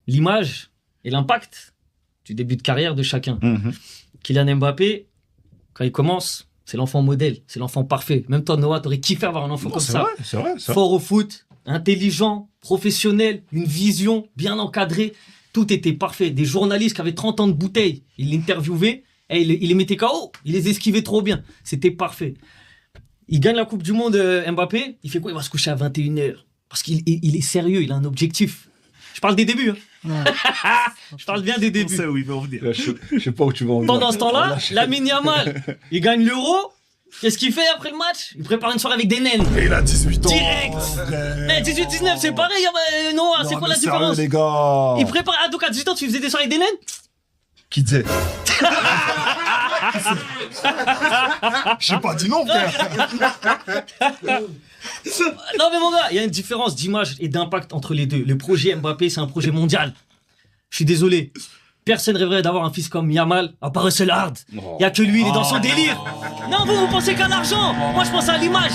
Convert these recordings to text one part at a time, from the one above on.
l'image et l'impact du début de carrière de chacun. Kylian Mbappé, quand il commence, c'est l'enfant modèle, c'est l'enfant parfait. Même toi, Noah, t'aurais kiffé avoir un enfant comme ça. C'est vrai. Fort au foot, intelligent, professionnel, une vision bien encadrée. Tout était parfait. Des journalistes qui avaient 30 ans de bouteille, ils l'interviewaient et il les mettait KO. Il les esquivait trop bien. C'était parfait. Il gagne la Coupe du Monde, Mbappé. Il fait quoi? Il va se coucher à 21h. Parce qu'il est sérieux, il a un objectif. Je parle des débuts. Je parle bien des débuts. Je sais où il veut en venir. Je sais pas où tu vas en venir. Pendant ce temps-là, Lamine Yamal, il gagne l'Euro. Qu'est-ce qu'il fait après le match? Il prépare une soirée avec des naines. Et il a 18 ans. Direct. 18-19, c'est pareil. Noah, c'est quoi la différence? Les gars. Il prépare. Ah, donc à 18 ans, tu faisais des soirées avec des naines? Qui disait? J'ai pas dit non, frère. Non, mais mon gars, il y a une différence d'image et d'impact entre les deux. Le projet Mbappé, c'est un projet mondial. Je suis désolé. Personne rêverait d'avoir un fils comme Yamal, à part Russell Hard. Il y a que lui, il est dans son délire. Non, vous pensez qu'à l'argent. Moi, je pense à l'image.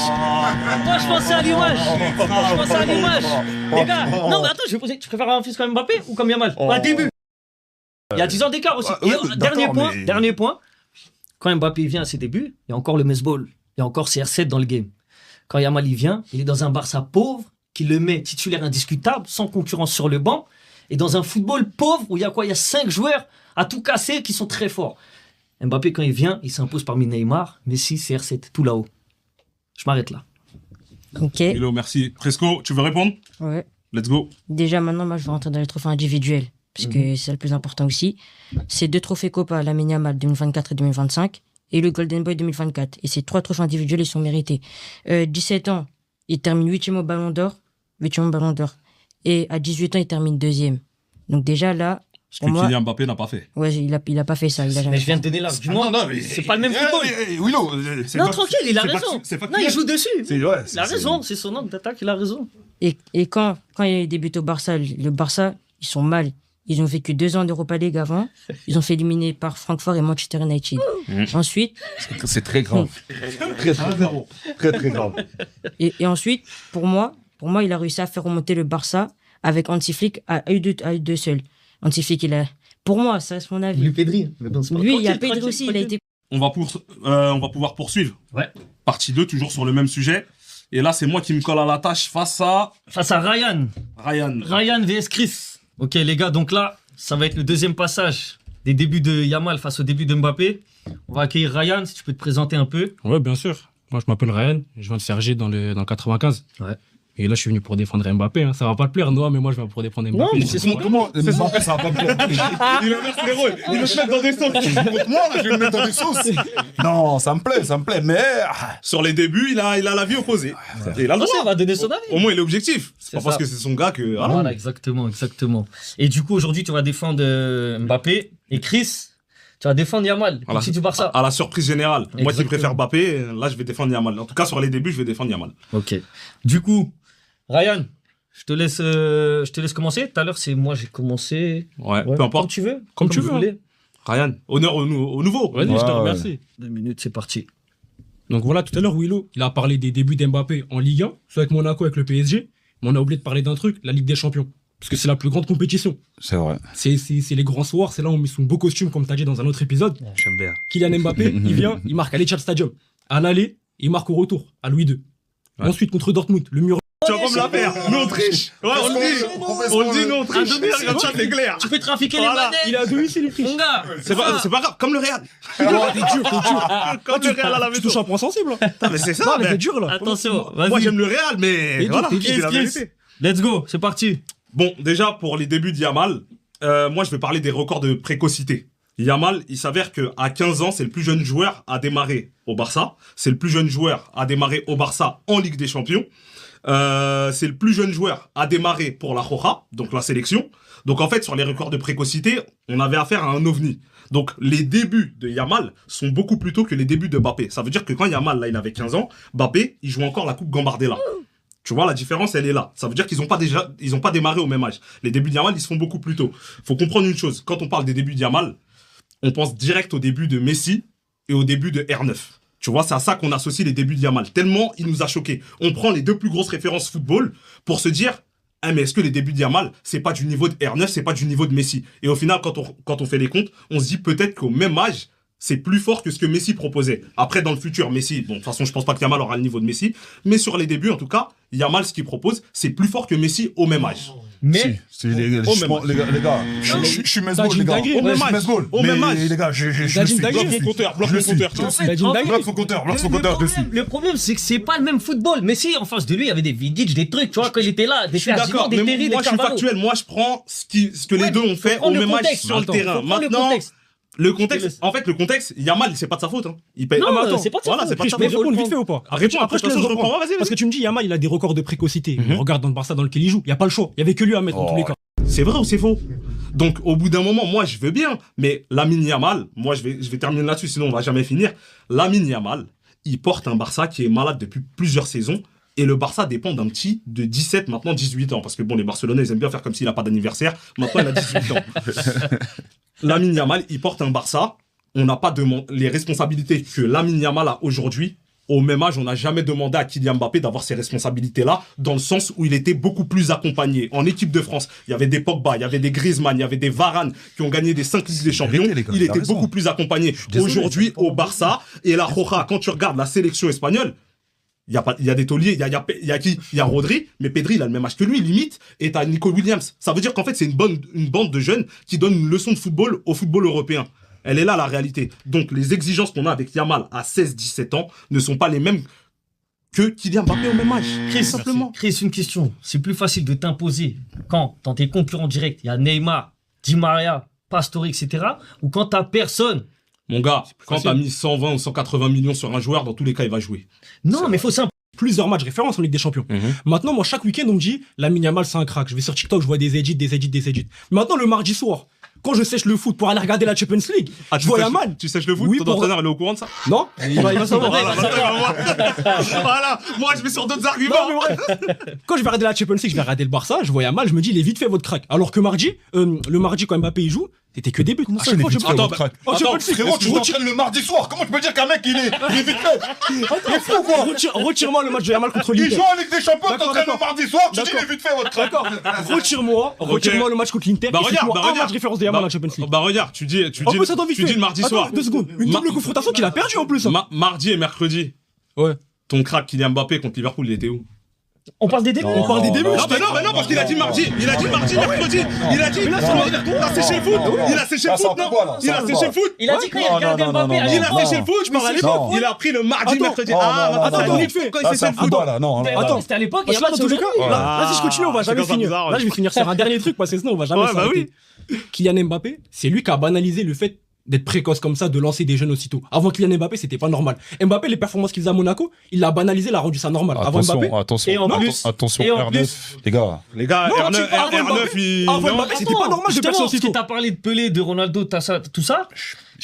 Les gars, non, mais attends, je vais poser. Tu préfères avoir un fils comme Mbappé ou comme Yamal? Au début. Il y a 10 ans d'écart aussi. Dernier point. Quand Mbappé vient à ses débuts, il y a encore le Mesball. Il y a encore CR7 dans le game. Quand Yamal il vient, il est dans un Barça pauvre qui le met titulaire indiscutable, sans concurrence sur le banc, et dans un football pauvre où il y a quoi? Il y a 5 joueurs à tout casser qui sont très forts. Mbappé, quand il vient, il s'impose parmi Neymar, Messi, CR7, tout là-haut. Je m'arrête là. Ok. Hello, merci. Fresco, tu veux répondre? Ouais. Let's go. Déjà, maintenant, moi, je vais rentrer dans les trophées individuels, parce que c'est le plus important aussi. C'est 2 trophées Copa, Lamine Yamal 2024 et 2025, et le Golden Boy 2024. Et ces 3 trophées individuels, ils sont mérités. 17 ans, il termine 8e au Ballon d'Or. Et à 18 ans, il termine 2e. Donc déjà, là... Ce que Kylian Mbappé n'a pas fait. Ouais, il a pas fait ça. Il a jamais Mais je viens de donner l'argument. Non, mais c'est pas le même football. Oui, non. Non, tranquille, il a raison. Non, il joue dessus. Il a raison, c'est son angle d'attaque, il a raison. Et quand il débute au Barça, le Barça, ils sont mal. Ils ont vécu 2 ans d'Europa League avant. Ils ont fait éliminer par Francfort et Manchester United. Ensuite... C'est très grave. Très grave. Et ensuite, pour moi, il a réussi à faire remonter le Barça avec Hansi Flick à eux deux seuls. Hansi Flick, pour moi, ça reste mon avis. Lui, Pedri. Lui, il y a Pedri aussi, il a été... On va pouvoir poursuivre. Ouais. Partie 2, toujours sur le même sujet. Et là, c'est moi qui me colle à la tâche face à Ryan. Ryan vs Chris. Ok, les gars, donc là, ça va être le deuxième passage des débuts de Yamal face au début de Mbappé. On va accueillir Ryan, si tu peux te présenter un peu. Ouais, bien sûr. Moi, je m'appelle Ryan, je viens de Cergy dans le 95. Ouais. Et là, je suis venu pour défendre Mbappé. Hein. Ça va pas te plaire, Noah, mais moi, je viens pour défendre Mbappé. Non, mais c'est Comment Mbappé, ça va pas me plaire. Il inverse les rôles. Il veut se mettre dans des sauces. Contre moi, là, je vais me mettre dans des sauces. Non, ça me plaît. Mais sur les débuts, il a la vie opposée. Et il a le droit. Il va donner son avis. Au moins, il est objectif. C'est pas ça. parce que c'est son gars que... Voilà, exactement. Et du coup, aujourd'hui, tu vas défendre Mbappé. Et Chris, tu vas défendre Yamal. À la, si tu Barça. à la surprise générale. Exactement. Moi qui préfère Mbappé, là, je vais défendre Yamal. En tout cas, sur les débuts, je vais défendre Yamal. Ok. Du coup, Ryan, je te laisse commencer. Tout à l'heure, c'est moi, j'ai commencé. Ouais, peu Comme importe. tu veux. Comme tu veux. voulez. Ryan, honneur au nouveau. Vas-y, je te remercie. 2 minutes, c'est parti. Donc voilà, tout à l'heure, Willow, il a parlé des débuts d'Mbappé en Ligue 1, soit avec Monaco, avec le PSG. Mais on a oublié de parler d'un truc, la Ligue des Champions. Parce que c'est la plus grande compétition. C'est vrai. C'est les grands soirs, c'est là où on met son beau costume, comme tu as dit dans un autre épisode. j'aime bien. Kylian Mbappé, il vient, il marque à l'Etihad Stadium. À l'aller, il marque au retour, à Louis II. Ouais. Ensuite, contre Dortmund, le mur. Tu vas pas me la faire. Nous, on triche. Ouais, on le dit, nous, on triche. Regarde, tu l'éclair. Tu peux trafiquer Voilà. les Il est à domicile, il triche. Mon gars. C'est pas grave, comme le Real. T'es dur. Comme le Real à la Tu maison. touches un point sensible. Hein. Putain, mais c'est ça. Non, mais mais- t'es dur là. Attention, vas-y. Moi, j'aime le Real, mais dur, voilà, t'es je dis la Chris. vérité. Let's go, c'est parti. Bon, déjà, pour les débuts de Yamal, moi, je vais parler des records de précocité. Yamal, il s'avère qu'à 15 ans, c'est le plus jeune joueur à démarrer au Barça. C'est le plus jeune joueur à démarrer au Barça en Ligue des Champions. C'est le plus jeune joueur à démarrer pour la Roja, donc la sélection. Donc en fait, sur les records de précocité, on avait affaire à un ovni. Donc les débuts de Yamal sont beaucoup plus tôt que les débuts de Mbappé. Ça veut dire que quand Yamal, là, il avait 15 ans, Mbappé, il joue encore la Coupe Gambardella. Tu vois, la différence, elle est là. Ça veut dire qu'ils ont pas démarré au même âge. Les débuts de Yamal, ils se font beaucoup plus tôt. Faut comprendre une chose. Quand on parle des débuts de Yamal, on pense direct au début de Messi et au début de R9. Tu vois, c'est à ça qu'on associe les débuts de Yamal. Tellement il nous a choqués. On prend les 2 plus grosses références football pour se dire, Ah, mais est-ce que les débuts de Yamal, c'est pas du niveau de R9, c'est pas du niveau de Messi? Et au final, quand on fait les comptes, on se dit peut-être qu'au même âge, c'est plus fort que ce que Messi proposait. Après, dans le futur, Messi, bon, de toute façon, je pense pas que Yamal aura le niveau de Messi, mais sur les débuts, en tout cas, Yamal, ce qu'il propose, c'est plus fort que Messi au même âge. Mais Les gars, je suis Mesball, les gars. Au même âge. Au même âge. Les gars, je T'as dit suis. une dinguerie. Bloque mon compteur, bloque mon compteur. Bloque son compteur, le problème, c'est que c'est pas le même football. Messi, en face de lui, il y avait des Vidic, des trucs, tu vois, quand il était là, des Je suis d'accord, des mais Terry, des moi, je suis Carvalho. factuel. Moi, je prends ce que les deux ont fait au même âge sur le terrain. Maintenant, le contexte, en fait, le contexte, Yamal, c'est pas de sa faute. Il paye. Non, mais attends. c'est pas de sa Voilà, faute. c'est pas de Je sa peux faute. répondre vite fait ou pas? Réponds, après, je te laisse je reprends. reprendre. Vas-y, Parce que tu me dis, Yamal, il a des records de précocité. Regarde dans le Barça dans lequel il joue. Il n'y a pas le choix. Il n'y avait que lui à mettre dans tous les cas. C'est vrai ou c'est faux? Donc, au bout d'un moment, moi, je veux bien. Mais Lamine Yamal, moi, je vais terminer là-dessus, sinon on va jamais finir. Lamine Yamal, il porte un Barça qui est malade depuis plusieurs saisons. Et le Barça dépend d'un petit de 17, maintenant 18 ans. Parce que bon, les Barcelonais, ils aiment bien faire comme s'il n'a pas d'anniversaire. Maintenant, il a 18 ans. Lamine Yamal, il porte un Barça. On n'a pas demandé les responsabilités que Lamine Yamal a aujourd'hui. Au même âge, on n'a jamais demandé à Kylian Mbappé d'avoir ces responsabilités-là, dans le sens où il était beaucoup plus accompagné. En équipe de France, il y avait des Pogba, il y avait des Griezmann, il y avait des Varane qui ont gagné des 5 Ligues des Champions. Il était beaucoup plus accompagné. Aujourd'hui, au Barça, et la Roja, quand tu regardes la sélection espagnole, il y a des tauliers, il y a qui? Il y a Rodri, mais Pedri, il a le même âge que lui, limite, et t'as Nico Williams. Ça veut dire qu'en fait, c'est une bande de jeunes qui donnent une leçon de football au football européen. Elle est là, la réalité. Donc, les exigences qu'on a avec Yamal à 16-17 ans ne sont pas les mêmes que Kylian Mbappé au même âge. Chris, simplement. Chris, une question. C'est plus facile de t'imposer quand, dans tes concurrents directs, il y a Neymar, Di Maria, Pastore, etc. ou quand t'as personne. Mon gars, quand t'as mis 120 ou 180 millions sur un joueur, dans tous les cas, il va jouer. Non, mais faut simple. Plusieurs matchs référence en Ligue des Champions. Maintenant, moi, chaque week-end, on me dit, Lamine Yamal, c'est un crack. Je vais sur TikTok, je vois des edits. Maintenant, le mardi soir, quand je sèche le foot pour aller regarder la Champions League, je vois Yamal. Tu sèches le foot? Oui, ton entraîneur, il est au courant de ça? Non, il va savoir. Voilà, moi, je vais sur d'autres arguments. Non, mais bref. Quand je vais regarder la Champions League, je vais regarder le Barça, je vois Yamal, je me dis, il est vite fait votre crack. Alors que mardi, le mardi, quand Mbappé il joue, c'était que des buts. Comment ça, il est vite fait, votre crack? Attends, Frérot, tu retires le mardi soir. Comment tu peux dire qu'un mec, il est vite fait? Il est fou, quoi. Retire-moi le match de Yamal contre Il l'Inter. joue en Ligue des Champions, D'accord, t'entraînes le d'accord. mardi soir, tu dis D'accord. il est vite fait, votre crack. Retire-moi le match contre l'Inter. Bah, et regarde, fais-moi bah, un regarde. match référence de Yamal en Champions League. Bah, regarde, tu dis le mardi soir. Attends, 2 secondes. Une double confrontation qu'il a perdu en plus. Mardi et mercredi. Ouais. Ton crack Kylian Mbappé contre Liverpool, il était où? On parle des débuts. On parle des débuts. Non, mais non, parce qu'il a dit mardi. Il a dit mardi, mercredi. Il a dit. Il a séché le foot. Il a séché le foot, non? Il a séché le foot. Il a dit qu'il regardait Mbappé. Il a séché le foot, je parle à l'époque. Il a pris le mardi, mercredi. Attends, vite fait. Quand il séché le foot. Attends. C'était à l'époque, il y Parce a que pas là, de dans tous les cas, là, si je continue, on va jamais c'est finir. bizarre, Là, je vais finir sur un dernier truc, parce que sinon, on va jamais Ouais, bah s'arrêter. Kylian Mbappé, c'est lui qui a banalisé le fait d'être précoce comme ça, de lancer des jeunes aussitôt. Avant Kylian Mbappé, c'était pas normal. Mbappé, les performances qu'il faisait à Monaco, il l'a banalisé, il a rendu ça normal. Avant Mbappé, Attention, Et en plus- attention, et en R9, les gars. Les gars, Non, tu parles R9, Mbappé. il. Avant non. Mbappé, c'était pas normal de Justement, percer parce que aussitôt. t'as parlé de Pelé, de Ronaldo, tout ça.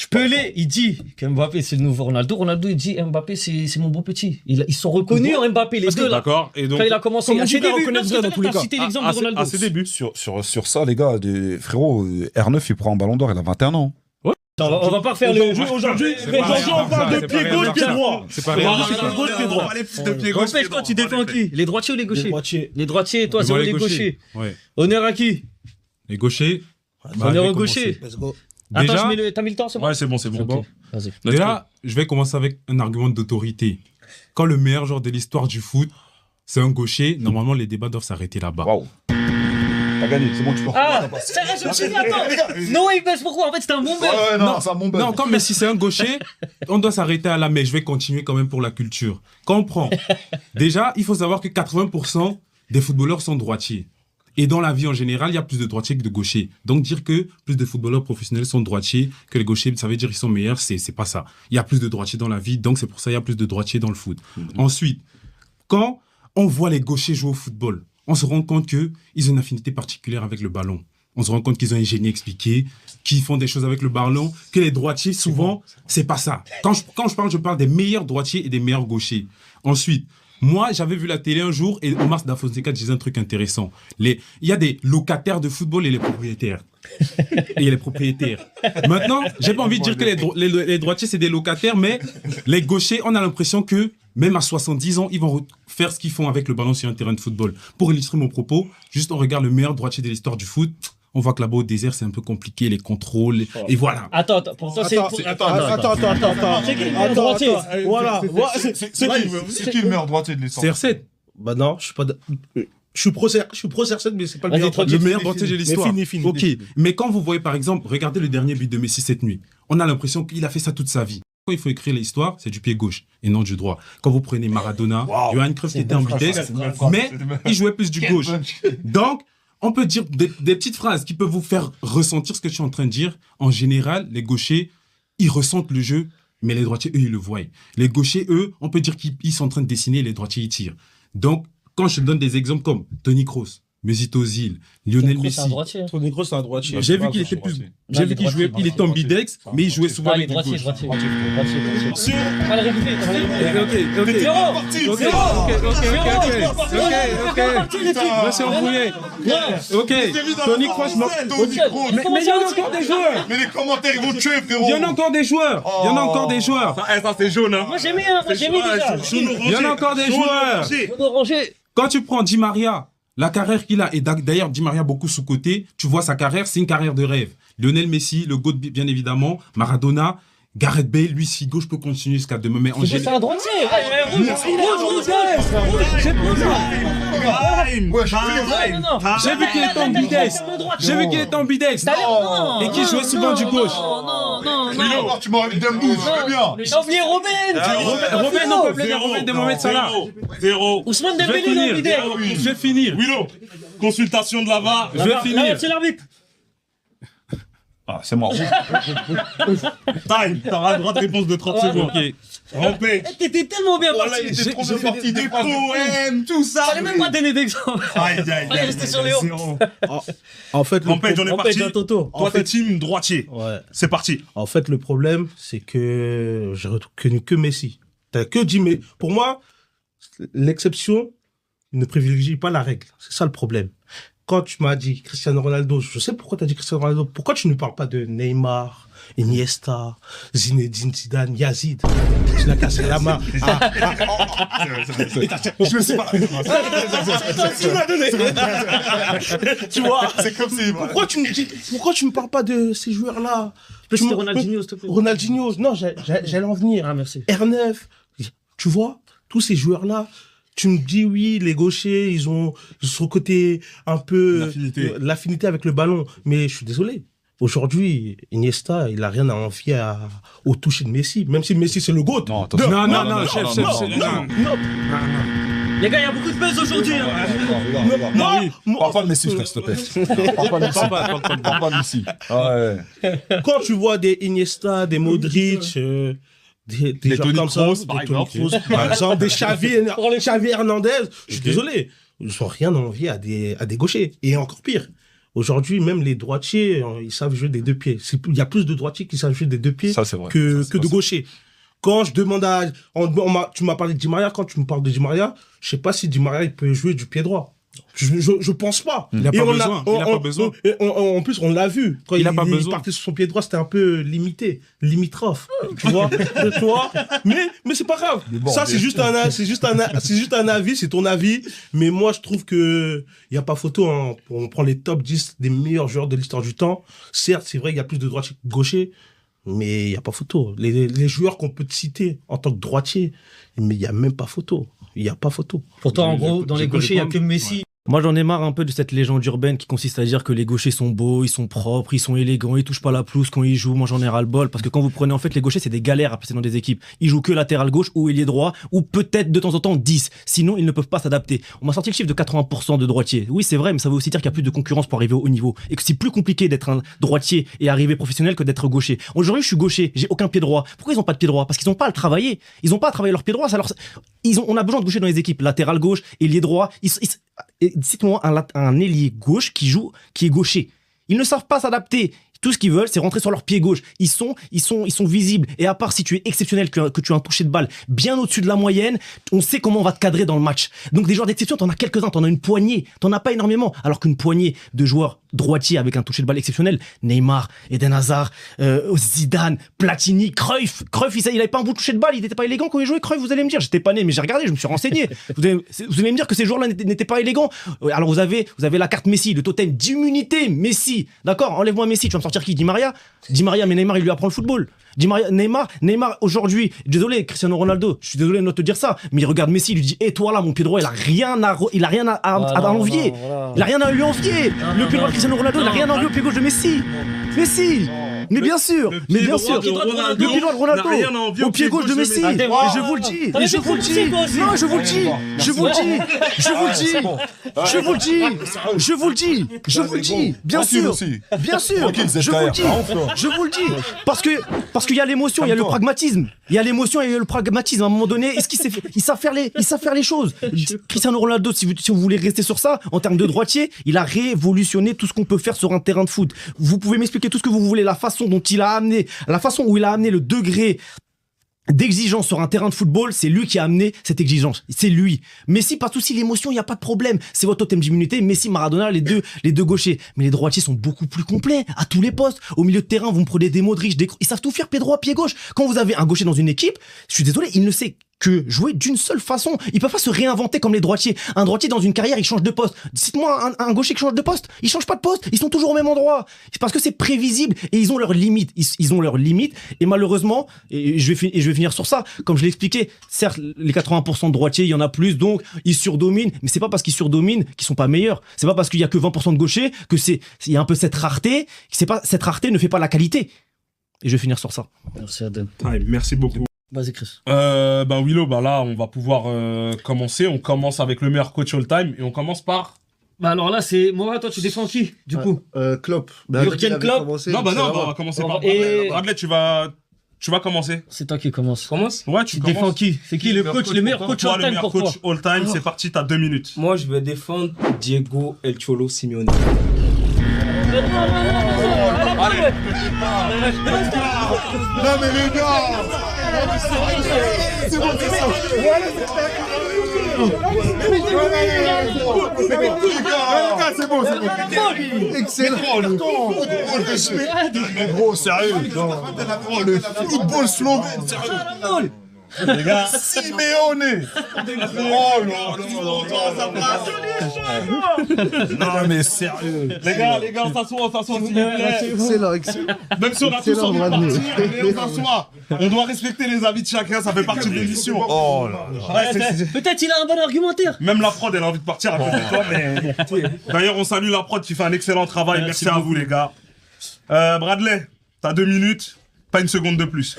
Pelé, il dit que Mbappé, c'est le nouveau Ronaldo. Ronaldo, il dit Mbappé, c'est mon beau petit. Ils sont reconnus en Mbappé, les deux là. D'accord. Et donc. Quand il a commencé, Comment à tu peux reconnaître ça dans tous les cas cité l'exemple de Ronaldo. À ses débuts. Sur ça, les gars, frérot, R9, il prend un ballon d'or, il a 21 ans. On va pas refaire le jeu aujourd'hui. on parle de pied gauche, pied droit. C'est pas On grave. parle de pied gauche, pied droit. De pied gauche, Empêche, toi, tu défends qui? Les droitiers ou les gauchers? Droitier. Les droitiers, toi, c'est les gauchers. Ouais. Honneur à qui? Les gauchers. Honneur aux gauchers. Déjà, Attends, t'as mis le temps, c'est bon? Ouais, c'est bon. Vas-y. déjà, je vais commencer avec un argument d'autorité. Quand le meilleur joueur de l'histoire du foot, c'est un gaucher, normalement, les débats doivent s'arrêter là-bas. Waouh. T'as gagné, c'est bon, tu peux. Ah, je me suis dit, attends. Non, il baisse pourquoi? En fait, c'était un bon buzz. Ouais, non, c'est un bon buzz. Non, comme si c'est un gaucher, on doit s'arrêter à là, mais je vais continuer quand même pour la culture. Quand on prend, déjà, il faut savoir que 80% des footballeurs sont droitiers. Et dans la vie en général, il y a plus de droitiers que de gauchers. Donc dire que plus de footballeurs professionnels sont droitiers que les gauchers, ça veut dire qu'ils sont meilleurs, c'est pas ça. Il y a plus de droitiers dans la vie, donc c'est pour ça qu'il y a plus de droitiers dans le foot. Ensuite, quand on voit les gauchers jouer au football, on se rend compte qu'ils ont une affinité particulière avec le ballon. On se rend compte qu'ils ont un génie expliqué, qu'ils font des choses avec le ballon, que les droitiers, souvent, c'est pas ça. Quand je parle des meilleurs droitiers et des meilleurs gauchers. Ensuite, moi, j'avais vu la télé un jour et Omar Da Fonseca disait un truc intéressant. Il y a des locataires de football et les propriétaires. Et il y a les propriétaires. Maintenant, j'ai pas envie de dire que les droitiers, c'est des locataires, mais les gauchers, on a l'impression que même à 70 ans, ils vont faire ce qu'ils font avec le ballon sur un terrain de football. Pour illustrer mon propos, juste on regarde le meilleur droitier de l'histoire du foot. On voit que là-bas au désert, c'est un peu compliqué, les contrôles, et voilà. Attends, pour toi, c'est... Attends. C'est qui le meilleur droitier? Voilà. C'est qui le meilleur droitier de l'histoire? CR7, Bah non, je suis pas. Je suis pro CR7, mais c'est pas le Vas-y, meilleur. tranquille. le meilleur droitier de l'histoire. Mais fini. Ok, mais quand vous voyez par exemple, regardez le dernier but de Messi cette nuit, on a l'impression qu'il a fait ça toute sa vie. Quand il faut écrire l'histoire, c'est du pied gauche et non du droit. Quand vous prenez Maradona, Johan Cruyff était ambidextre, mais il jouait plus du gauche. Donc, on peut dire des petites phrases qui peuvent vous faire ressentir ce que je suis en train de dire. En général, les gauchers, ils ressentent le jeu, mais les droitiers, eux, ils le voient. Les gauchers, eux, on peut dire qu'ils sont en train de dessiner, les droitiers, ils tirent. Donc, quand je te donne des exemples comme Toni Kroos, Mesut Özil, Lionel C'est un Messi, droitier. Toni Kroos, c'est un droitier. j'ai vu qu'il était plus, j'ai vu qu'il jouait, il était ambidextre, mais il jouait souvent Ah, les avec du droitiers, gauche. droitier. On va le réviser, on va le réviser. Ok. Zéro. Moi, c'est embrouillé. Ok. Toni Kroos, non. Mais il y en a encore des joueurs. Mais les commentaires, ils vont tuer, frérot. Il y en a encore des joueurs. Il y en a encore des joueurs. Ça, c'est jaune, hein. Moi, j'ai mis déjà. Il y en a encore des joueurs. Jaune orangé. Quand tu prends Di Maria, la carrière qu'il a, et d'ailleurs Di Maria beaucoup sous-côté, tu vois sa carrière, c'est une carrière de rêve. Lionel Messi, le GOAT bien évidemment, Maradona, Gareth Bale, lui, si gauche peut continuer jusqu'à demain, mais en C'est général... un droitier. J'ai pris ça. J'ai vu qu'il était ambidextre. J'ai vu qu'il était ambidextre. Et qu'il jouait souvent du gauche. Non. Tu m'as envie d'un bout, je veux bien. J'ai oublié Robin. Robin, non, peuple de Robin de Mohamed Salah. Zéro. Ousmane Je vais Dembélé dans finir. l'idée. Je vais finir. Willow, consultation de la VAR. Je vais finir. C'est l'arbitre. Ah, c'est mort. Time, t'auras le droit de réponse de 30 secondes. Ok. Rampé. T'étais tellement bien Voilà, parti. il était trop bien parti, Des poèmes, tout ça. J'allais même pas donner d'exemple. Aïe, Fallait rester sur les hauts. zéro. En fait, Rampage, on est parti. Toto. Toi, t'es team droitier. Ouais. C'est parti. En fait, le problème, c'est que j'ai reconnu que Messi. T'as que dit, mais pour moi, l'exception ne privilégie pas la règle. C'est ça le problème. Quand tu m'as dit Cristiano Ronaldo, je sais pourquoi tu as dit Cristiano Ronaldo. Pourquoi tu ne parles pas de Neymar, Iniesta, Zinedine Zidane, Yazid? Tu l'as cassé la main. Je me suis pas. Tu vois? C'est comme si. Pourquoi tu me parles pas de ces joueurs-là? C'était Ronaldinho, s'il te plaît. Ronaldinho. Non, j'allais en venir. Ah, merci. R9. Tu vois? Tous ces joueurs-là. Tu me dis, oui, les gauchers, ils ont ce côté un peu l'affinité avec le ballon. Mais je suis désolé. Aujourd'hui, Iniesta, il a rien à envier au toucher de Messi. Même si Messi, c'est le GOAT. Non, attention. Non, chef. Les gars, il y a beaucoup de buzz aujourd'hui. Parle pas de Messi, frère, s'il te plaît. Parle pas de Messi. Parle pas de Messi. Ouais. Quand tu vois des Iniesta, des Modric, des gens Toni comme ça, Kroos, par des Toni exemple. Kroos, par exemple, des Xavi Hernandez, je suis désolé, ils n'ont rien à envier à des gauchers. Et encore pire, aujourd'hui, même les droitiers, ils savent jouer des deux pieds. Il y a plus de droitiers qui savent jouer des deux pieds Ça, c'est vrai. que Ça, de gauchers. Quand je demande tu m'as parlé de Di Maria, quand tu me parles de Di Maria, je sais pas si Di Maria il peut jouer du pied droit. Je pense pas. Il a pas besoin. Il a pas besoin. En plus, on l'a vu. Quand Il a pas besoin. partait sur son pied droit, c'était un peu limité, limitrophe. Tu vois? Mais c'est pas grave. Ça, c'est juste un avis, c'est ton avis. Mais moi, je trouve que il y a pas photo, hein. On prend les top 10 des meilleurs joueurs de l'histoire du temps. Certes, c'est vrai, il y a plus de droitiers que de gauchers. Mais il n'y a pas photo. Les joueurs qu'on peut te citer en tant que droitier, mais il n'y a même pas photo. Il n'y a pas photo. Pour toi, en gros, dans les gauchers, il n'y a que Messi. Moi, j'en ai marre un peu de cette légende urbaine qui consiste à dire que les gauchers sont beaux, ils sont propres, ils sont élégants, ils touchent pas la pelouse quand ils jouent. Moi, j'en ai ras-le-bol parce que quand vous prenez, en fait, les gauchers, c'est des galères à passer dans des équipes. Ils jouent que latéral gauche ou ailier droit ou peut-être de temps en temps 10. Sinon, ils ne peuvent pas s'adapter. On m'a sorti le chiffre de 80% de droitiers. Oui, c'est vrai, mais ça veut aussi dire qu'il y a plus de concurrence pour arriver au haut niveau et que c'est plus compliqué d'être un droitier et arriver professionnel que d'être gaucher. Aujourd'hui, je suis gaucher, j'ai aucun pied droit. Pourquoi ils ont pas de pied droit? Parce qu'ils ont pas à le travailler. Ils ont pas à travailler leur pied droit. On a besoin de gaucher dans les équipes. Latéral gauche, ailier droit. Cite-moi un ailier gauche qui est gaucher. Ils ne savent pas s'adapter. Tout ce qu'ils veulent, c'est rentrer sur leur pied gauche. Ils sont visibles. Et à part si tu es exceptionnel, que tu as un toucher de balle bien au-dessus de la moyenne, on sait comment on va te cadrer dans le match. Donc des joueurs d'exception, t'en as quelques-uns, t'en as une poignée, t'en as pas énormément. Alors qu'une poignée de joueurs droitiers avec un toucher de balle exceptionnel. Neymar, Eden Hazard, Zidane, Platini, Cruyff. Cruyff, il avait pas un bon toucher de balle, il n'était pas élégant quand il jouait. Cruyff, vous allez me dire, j'étais pas né, mais j'ai regardé, je me suis renseigné. Vous allez me dire que ces joueurs-là n'étaient pas élégants. Alors vous avez la carte Messi, le totem d'immunité Messi. D'accord, enlève-moi Messi, tu vas me sortir qui? Di Maria, mais Neymar, il lui apprend le football. Neymar aujourd'hui, désolé Cristiano Ronaldo, je suis désolé de te dire ça, mais il regarde Messi, il lui dit toi là mon pied droit, il a rien à envier. Il a rien à lui envier. Le pied droit de Cristiano Ronaldo, il a rien à envier au pied gauche de Messi. Mais bien sûr, le pied droit de Ronaldo au pied gauche de Messi. Et je vous le dis, non, je vous le dis, bien sûr, je vous le dis, parce qu'il y a l'émotion, il y a le pragmatisme, à un moment donné, est-ce qu'il savent faire les choses. Cristiano Ronaldo, si vous voulez rester sur ça, en termes de droitier, il a révolutionné tout ce qu'on peut faire sur un terrain de foot. Vous pouvez m'expliquer tout ce que vous voulez, la façon où il a amené le degré d'exigence sur un terrain de football, c'est lui qui a amené cette exigence. C'est lui. Messi, pas de souci, l'émotion, il n'y a pas de problème. C'est votre totem d'immunité. Messi, Maradona, les deux gauchers. Mais les droitiers sont beaucoup plus complets à tous les postes. Au milieu de terrain, vous me prenez des Modric, ils savent tout faire, pied droit, pied gauche. Quand vous avez un gaucher dans une équipe, je suis désolé, il ne sait que jouer d'une seule façon. Il peut pas se réinventer comme les droitiers. Un droitier dans une carrière, il change de poste. Dites-moi un gaucher qui change de poste, il change pas de poste, ils sont toujours au même endroit. C'est parce que c'est prévisible et ils ont leurs limites. Ils ont leurs limites et malheureusement, et je vais finir sur ça, comme je l'ai expliqué, certes les 80% de droitiers, il y en a plus donc ils surdominent, mais c'est pas parce qu'ils surdominent qu'ils sont pas meilleurs. C'est pas parce qu'il y a que 20% de gauchers que il y a un peu cette rareté, cette rareté ne fait pas la qualité. Et je vais finir sur ça. Merci Adam. Merci beaucoup. Vas-y Chris. Willow, là on va pouvoir commencer. On commence avec le meilleur coach all time et on commence par. Alors là c'est moi, toi tu défends qui du coup? Klopp. Jürgen Klopp. On va commencer par Bradley. Bradley, tu vas commencer. C'est toi qui commence. Ouais, tu défends qui? C'est qui le meilleur coach all time pour toi? Le meilleur coach all time, c'est parti, t'as 2 minutes. Moi je vais défendre Diego El Cholo Simeone. Allez. Non mais les gars. C'est bon, c'est ça. C'est bon. Excellent. Gros, sérieux. Le football slovène, sérieux. Les gars, Simeone. Non mais sérieux. Les gars, s'assoit s'il vous plaît. Excellent. Même si on a tous envie de partir, on s'assoit. On doit respecter les avis de chacun, ça fait partie de l'émission. Oh là là. Peut-être il a un bon argumentaire. Même la prod, elle a envie de partir à côté de toi, mais. D'ailleurs, on salue la prod qui fait un excellent travail. Merci à vous, les gars. Bradley, t'as 2 minutes. Pas une seconde de plus.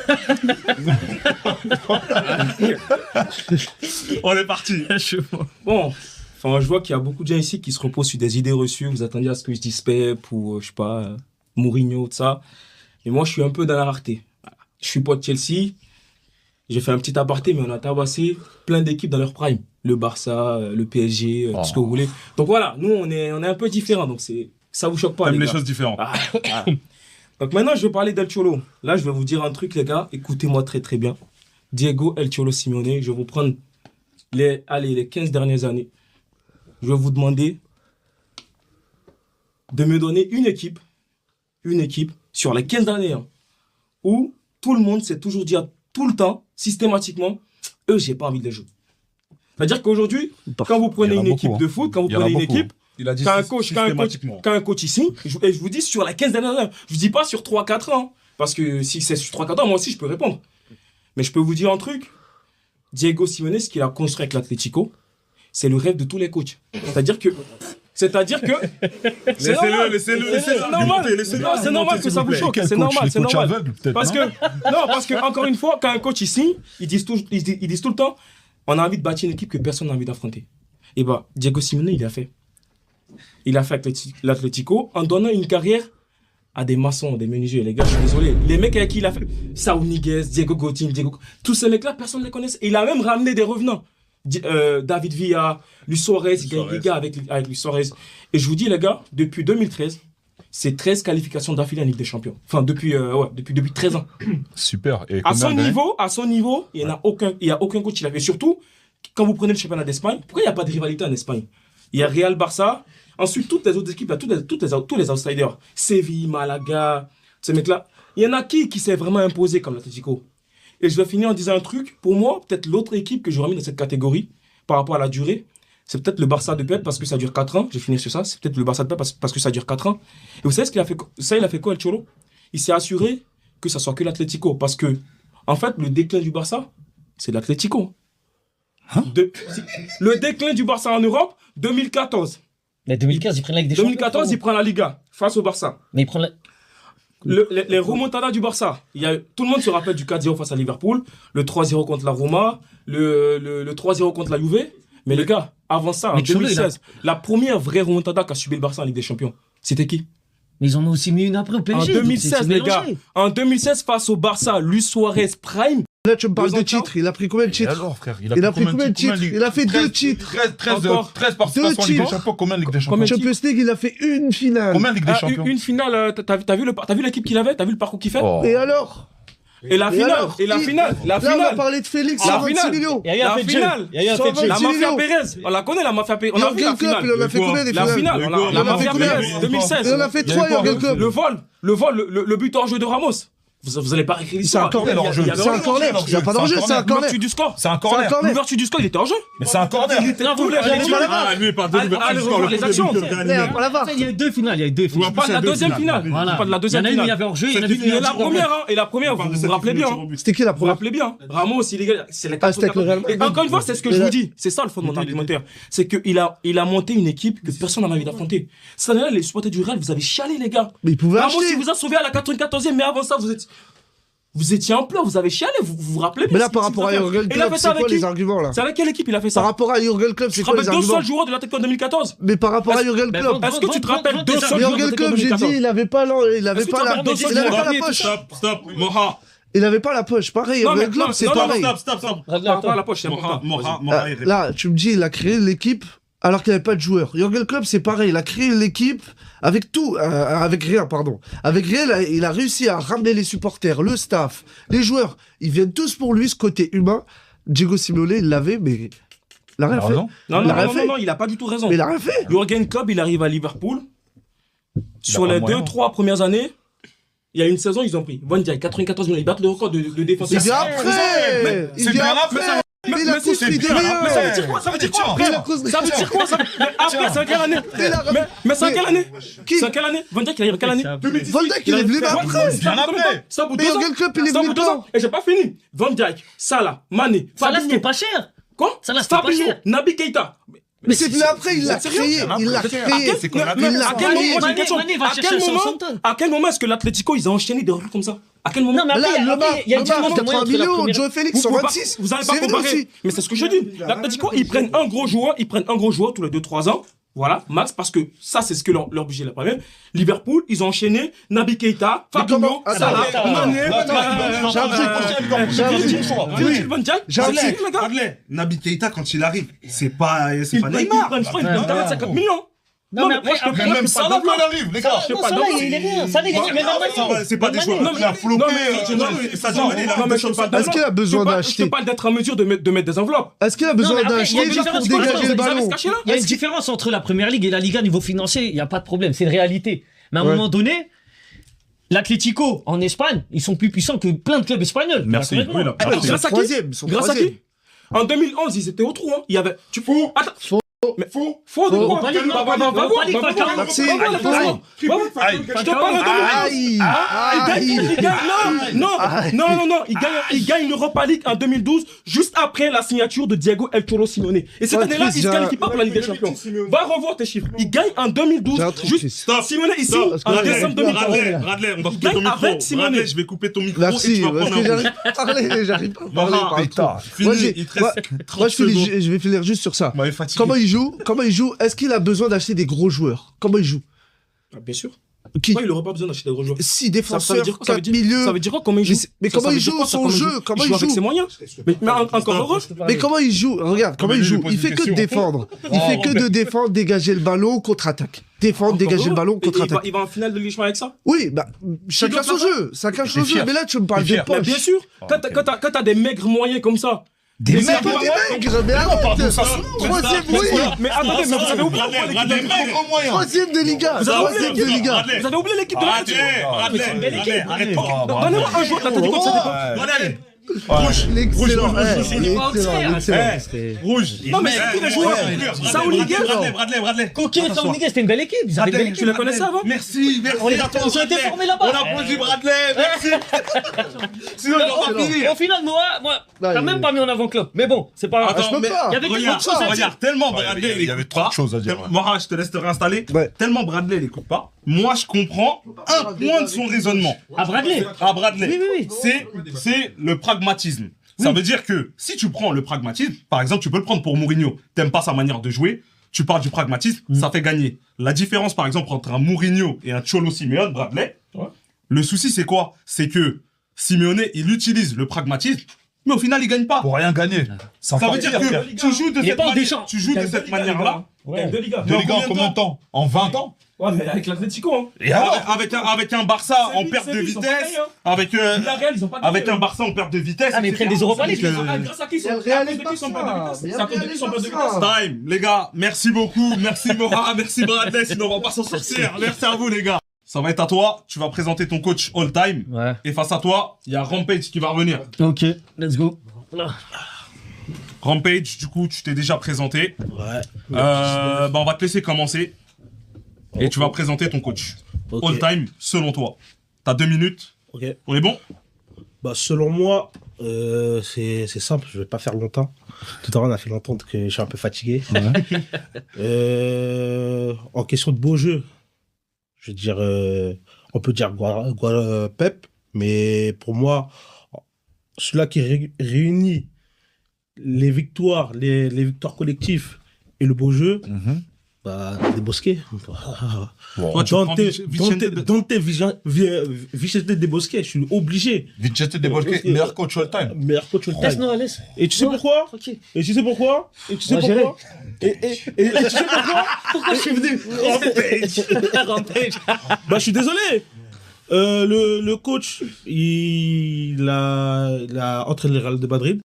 On est parti. Bon, je vois qu'il y a beaucoup de gens ici qui se reposent sur des idées reçues. Vous attendiez à ce que je dise Pep ou, je sais pas, Mourinho, tout ça. Mais moi, je suis un peu dans la rareté. Je suis pas de Chelsea. J'ai fait un petit aparté, mais on a tabassé plein d'équipes dans leur prime. Le Barça, le PSG, tout ce que vous voulez. Donc voilà, nous, on est un peu différents. Donc ça vous choque pas, T'aimes les les choses différentes. Donc maintenant, je vais parler d'El Cholo. Là, je vais vous dire un truc, les gars. Écoutez-moi très très bien. Diego El Cholo Simeone, je vais vous prendre les 15 dernières années. Je vais vous demander de me donner une équipe sur les 15 années où tout le monde s'est toujours dit tout le temps, systématiquement, j'ai pas envie de les jouer. C'est-à-dire qu'aujourd'hui, quand vous prenez une équipe de foot, quand vous prenez une équipe, il a dit quand un coach ici, et je vous dis sur la 15 dernières années, je vous dis pas sur 3-4 ans, parce que si c'est sur 3-4 ans, moi aussi je peux répondre. Mais je peux vous dire un truc, Diego Simeone, ce qu'il a construit avec l'Atlético, c'est le rêve de tous les coachs. C'est-à-dire que c'est normal que ça vous choque, c'est normal. Parce que encore une fois, quand un coach ici, ils disent tout le temps, on a envie de bâtir une équipe que personne n'a envie d'affronter. Et Diego Simeone, il a fait l'Atlético en donnant une carrière à des maçons, des menuisiers. Les gars, je suis désolé. Les mecs avec qui il a fait Saúl Ñíguez, Diego Godín, tous ces mecs-là, personne ne les connaît. Et il a même ramené des revenants. David Villa, Luis Suarez, il gagne Liga avec Luis Suarez. Et je vous dis, les gars, depuis 2013, c'est 13 qualifications d'affilée en Ligue des Champions. Enfin, depuis 13 ans. Super. Et à son niveau, il n'y a aucun coach qui l'a fait. Surtout, quand vous prenez le championnat d'Espagne, pourquoi il n'y a pas de rivalité en Espagne? Il y a Real Barça, Ensuite, toutes les autres équipes, là, tous les outsiders, Séville, Malaga, ces mecs-là, il y en a qui s'est vraiment imposé comme l'Atlético. Et je vais finir en disant un truc. Pour moi, peut-être l'autre équipe que j'aurais mis dans cette catégorie, par rapport à la durée, c'est peut-être le Barça de Pep parce que ça dure 4 ans. Je vais finir sur ça. C'est peut-être le Barça de Pep parce que ça dure 4 ans. Et vous savez ce qu'il a fait? Ça, il a fait quoi, El Cholo? Il s'est assuré que ça soit que l'Atlético. Parce que, en fait, le déclin du Barça, c'est l'Atlético. Le déclin du Barça en Europe, 2014. Mais 2015, il prend la Ligue des Champions. 2014, il prend la Liga face au Barça. Mais il prend la... Les remontadas du Barça, tout le monde se rappelle du 4-0 face à Liverpool, le 3-0 contre la Roma, le 3-0 contre la Juve. Mais les gars, avant ça, en 2016, la première vraie remontada qu'a subi le Barça en Ligue des Champions, c'était qui? Mais ils en ont aussi mis une après au PSG. En 2016, les gars. En 2016, face au Barça, Luis Suarez Prime. Là, tu me parles de titres. Il a pris combien de titres? Alors, frère, il a pris combien de titres? Il a fait 2 titres. 13 participations en Ligue des Champions. Combien de Ligue des Champions? Champions League, il a fait une finale. Combien de Ligue des Champions? Une finale, t'as vu l'équipe qu'il avait? T'as vu le parcours qu'il fait? Et alors? Et la finale, Là, on a parlé de Félix, 126 millions. La finale, la Mafia Pérez. On la connaît, la Mafia Pérez. On a vu la finale. Il en a fait combien des finales? La finale, la Mafia Pérez, 2016. Il en a fait 3, Jürgen Klopp. Le but en jeu de Ramos. Vous allez pas réécrire l'histoire. C'est un corner. Il n'y a pas d'enjeu, c'est un corner. L'ouverture du score. C'est un corner. L'ouverture du score, il était en jeu. Mais c'est un corner. Lui, il parle de l'ouverture du score. Les actions. Il y a eu 2 finales. On parle de la deuxième finale. Voilà. On parle de la deuxième Il y en a une, il y finale. avait hors-jeu, il y en a une, il y a la première, et la première, vous vous rappelez bien. C'était qui la Vous vous première? rappelez bien. Ramos, c'est la c'était avec le Real Madrid. Et encore une fois, c'est ce que je vous dis. C'est ça le fond de mon argumentaire. C'est qu'il a monté une équipe que personne n'a envie d'affronter. Cette année-là, les supporters du Real, vous avez chialé, les gars. Mais il pouvait Ramos, acheter. il vous a sauvé à la 94e, mais avant ça, vous étiez en pleurs, vous avez chialé, vous rappelez bien. Mais là, par rapport à Jürgen Klopp, c'est quoi les arguments là? C'est avec quelle équipe il a fait ça? Par rapport à Jürgen Klopp, c'est Tu te quoi les rappelles deux arguments? seuls joueurs de l'Atlético en 2014? Mais par rapport à Jürgen Klopp, Est-ce que tu te rappelles deux seuls joueurs de Jürgen l'Atlético en Klopp, j'ai 2014? dit, il avait pas la poche. Stop, Moha. Il avait pas la poche. Pareil, Jürgen Klopp, c'est pareil. Stop. Pas la poche, c'est important. Moha, Là, tu me dis, il a créé l'équipe alors qu'il n'y avait pas de joueurs. Jürgen Klopp, c'est pareil. Il a créé l'équipe avec tout, avec rien, pardon. Avec rien, il a réussi à ramener les supporters, le staff, les joueurs. Ils viennent tous pour lui, ce côté humain. Diego Simeone, il l'avait, mais il a rien fait. Non, il a pas du tout raison. Mais il a rien fait. Jürgen Klopp, il arrive à Liverpool. Sur les 2-3 premières années, il y a une saison, ils ont pris Van Dijk, 94 millions. Ils battent le record de défenseurs. C'est après. C'est bien après. Mais il a construit derrière. Mais ça veut dire quoi? Ça veut dire quoi? Ça veut dire quoi? Après, c'est en quelle année? Mais c'est en quelle année? Qui? C'est en quelle année? Van Dijk, il arrive en quelle année? Van Dijk, il est venu après. Ça vaut Mais 2 ans. Jürgen Klopp, il est Ça venu vaut 2 ans. Et j'ai pas fini. Van Dijk, Salah, Mané, Ça là, Fabinho. c'était pas cher. Quoi? Ça là, c'était pas Fabinho, cher. Naby Keita. Mais c'est venu après, il l'a C'est sérieux? créé. Il l'a créé. C'est qu'on a Mais vu. à quel moment, moi, j'ai une question. Mané va À chercher quel 60 moment, tonnes. à quel moment est-ce que l'Atlético, ils ont enchaîné des recrues comme ça? À quel moment? Non, mais Là, après, il y a une différence de moyens 80 entre la millions, première... Joe Félix, Vous pouvez 126. Vous n'avez pas C'est venu comparé. aussi. Mais c'est ce que je dis. L'Atlético, ils prennent un gros joueur tous les 2-3 ans. Voilà, max, parce que ça, c'est ce que leur budget l'a pas même. Liverpool, ils ont enchaîné Naby Keita, Fabinho, comment- Salah, Attends, Mané, Virgil Van Dijk. J'ai un C'est truc. les gars. Regarde-les, Naby Keita, quand il arrive, c'est pas Ils Neymar. prennent 50 millions. Non, mais après, Mais même Salah, il arrive, les gars. non, ça là, il est bien. Ça, il est bien. Mais normalement, C'est pas des joueurs. Il a flopé. Sadio Mané, il a mais je te parle Est-ce qu'il a besoin Je d'acheter? te parle d'être en mesure de mettre des enveloppes. Est-ce qu'il a Non, besoin mais après, il y a d'acheter une juste pour différence, dégager le Ils allaient ballon? se cacher là. il y a une différence entre la Première Ligue et la Liga niveau financier. Il n'y a pas de problème. C'est une réalité. Mais à un moment donné, l'Atlético, en Espagne, ils sont plus puissants que plein de clubs espagnols. Merci. D'accord, Oui, là. Ils sont Grâce à qui? troisième, ils sont Grâce à troisième. qui? En 2011, ils étaient au trou, hein. Il y avait. Tu fous? Attends. Mais faux de quoi? Pas Ligue, non, Va voir, Ligue, pas Ligue. Merci. je te parle en 2011. Aïe. Il gagne, non, il gagne l'Europa League en 2012, juste après la signature de Diego El Cholo Simeone. Et cette Ouais, année-là, Chris, il se qualifie pas pour la Ligue des Champions. Va revoir tes chiffres. Il gagne en 2012, J'ai un truc, juste Chris. Stop. Simeone ici, en décembre 2012. Radley, on va couper gagne ton micro. avec Simone. Radley, je vais couper ton micro et Merci, tu vas parce prendre que un rouge. j'arrive pas à parler, j'arrive pas à parler. Moha, par Putain. Fini, Moi, il te reste 30 Moi, je secondes. vais finir juste sur ça. m'avait fatigué. Comment il joue? Est-ce qu'il a besoin d'acheter des gros joueurs? Comment il joue? Bien sûr. Qui? Pourquoi il n'aurait pas besoin d'acheter des gros joueurs? 6 Ça défenseurs, veut dire 4 milieux. Ça veut dire quoi? Comment il joue? Mais Ça comment veut il dire joue quoi, ça, son comment jeu? Comment il avec joue? ses moyens. Mais encore heureux. Mais comment il joue? Regarde, comment mais il lui, joue? il pose Il une fait que de question. défendre. Il fait que de défendre, dégager le ballon, contre-attaque. Défendre, dégager le ballon, contre-attaque. Il va en finale de Ligue des Champions avec ça? Oui, bah, chacun son jeu. Chacun son jeu. Mais là, tu me parles de Mais poche. bien sûr, quand t'as des maigres moyens comme ça, Des Mais mecs, c'est pas des mecs, mais arrête. Troisième, oui. Mais attendez, mais vous avez oublié Troisième de Liga. Troisième de Liga. Vous avez oublié l'équipe de Bradley, arrête pas. Donnez-moi un joueur de l'Atlético de cette époque. Bradley, Rouge. Excellent. rouge. Non, mais c'est qui les joueurs Saoul Niguez Bradley. Coquet et Saoul Niguez, c'était une belle équipe. Ils avaient une belle équipe. Tu la connaissais avant Merci. On les a tous été formés là-bas. On applaudit Bradley, merci. Sinon, il va pas finir. Au final, moi, t'as même pas mis en avant Klopp. Mais bon, c'est pas grave. Attends, mais Il y avait tellement de choses à dire. regarde, tellement Bradley, il y avait trop de choses à dire. Moi, je te laisse te réinstaller. Ouais. Tellement Bradley l'écoute pas. Moi, je comprends un point de son raisonnement. À Bradley. À Bradley. Oui. C'est le pragmatisme. Ça veut dire que si tu prends le pragmatisme, par exemple, tu peux le prendre pour Mourinho. T'aimes pas sa manière de jouer, tu parles du pragmatisme, ça fait gagner. La différence, par exemple, entre un Mourinho et un Cholo Simeone, Bradley, le souci, c'est quoi? C'est que Simeone, il utilise le pragmatisme, mais au final, il gagne pas. Pour rien gagner. Ça veut dire que tu joues de cette manière-là. De Liga. De Liga en combien de temps? En 20 ans? Ouais, mais avec l'Atlético, hein. Et alors? Avec un Barça en perte de vitesse, avec un Barça en perte de vitesse. Ah, mais ils prennent des Europa League. Grâce à qui Il y a le Real et le Barça. C'est à cause de qui ils sont pas de vitesse. Time, les gars, merci beaucoup, merci Mora, merci Bradley, sinon on va pas s'en sortir. Merci à vous les gars. Ça va être à toi, tu vas présenter ton coach all time. Ouais. Et face à toi, il y a Rampage qui va revenir. Ok, let's go. Rampage, du coup, tu t'es déjà présenté. Ouais. On va te laisser commencer. Et tu vas présenter ton coach. Ok. All time, selon toi. T'as 2 minutes. Ok. On est bon? Bah, selon moi, c'est simple, je vais pas faire longtemps. Tout à l'heure, on a fait longtemps que je suis un peu fatigué. En question de beau jeu, je veux dire, on peut dire Pep, mais pour moi, celui-là qui réunit les victoires, les victoires collectives et le beau jeu, bah, des Bosquets. Toi, tu prends Dante Vicente des Bosquets, je suis obligé. Vicente De Bosque, meilleur coach all time. Meilleur coach all Laisse, time. non, laisse. Et tu sais pourquoi? Tranquille. Et tu sais pourquoi? Et tu sais On va pourquoi? Et tu sais pourquoi? Pourquoi je suis venu? Rampage. Bah, je suis désolé. Le coach, il a entraîné le Real de Madrid.